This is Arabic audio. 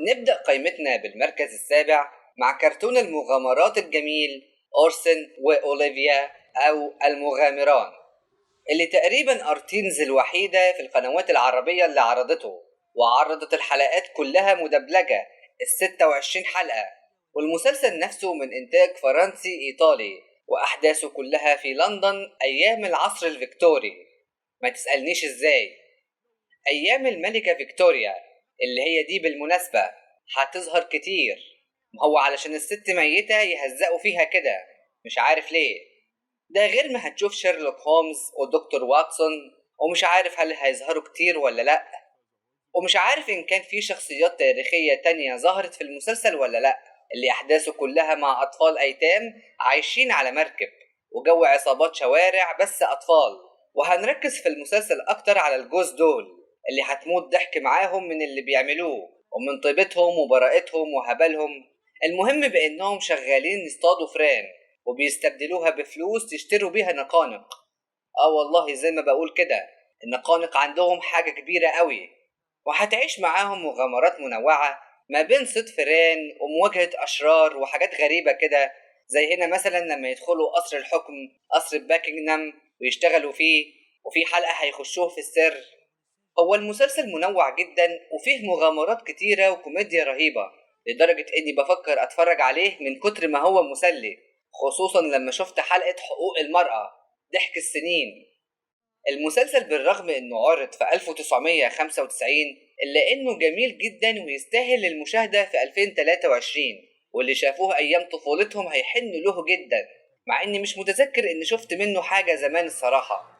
نبدأ قائمتنا بالمركز السابع مع كرتون المغامرات الجميل أورسن وأوليفيا أو المغامران، اللي تقريبا أرتينز الوحيدة في القنوات العربية اللي عرضته، وعرضت الحلقات كلها مدبلجة ال26 حلقة. والمسلسل نفسه من إنتاج فرنسي إيطالي، وأحداثه كلها في لندن أيام العصر الفيكتوري. ما تسألنيش إزاي. أيام الملكة فيكتوريا، اللي هي دي بالمناسبة هتظهر كتير. ما هو علشان الست ميتة يهزقوا فيها كده، مش عارف ليه. ده غير ما هتشوف شيرلوك هومز ودكتور واتسون، ومش عارف هل هيظهروا كتير ولا لأ. ومش عارف إن كان في شخصيات تاريخية تانية ظهرت في المسلسل ولا لأ، اللي أحداثه كلها مع أطفال أيتام عايشين على مركب، وجو عصابات شوارع بس أطفال. وهنركز في المسلسل أكتر على الجوز دول، اللي هتموت ضحك معاهم من اللي بيعملوه ومن طيبتهم وبراءتهم وهبلهم. المهم بأنهم شغالين يصطادوا فران وبيستبدلوها بفلوس يشتروا بيها نقانق. والله زي ما بقول كده، النقانق عندهم حاجة كبيرة قوي. وهتعيش معاهم مغامرات منوعة ما بين صيد فئران ومواجهة أشرار وحاجات غريبة كده، زي هنا مثلا لما يدخلوا قصر الحكم، قصر باكنغهام، ويشتغلوا فيه، وفي حلقة هيخشوه في السر. هو المسلسل منوع جدا وفيه مغامرات كتيرة وكوميديا رهيبة، لدرجة إني بفكر أتفرج عليه من كتر ما هو مسلي، خصوصا لما شفت حلقة حقوق المرأة، ضحك السنين. المسلسل بالرغم إنه عرض في 1995 إلا إنه جميل جدا ويستاهل المشاهدة في 2023، واللي شافوه أيام طفولتهم هيحنوا له جدا، مع إني مش متذكر إني شفت منه حاجة زمان الصراحة.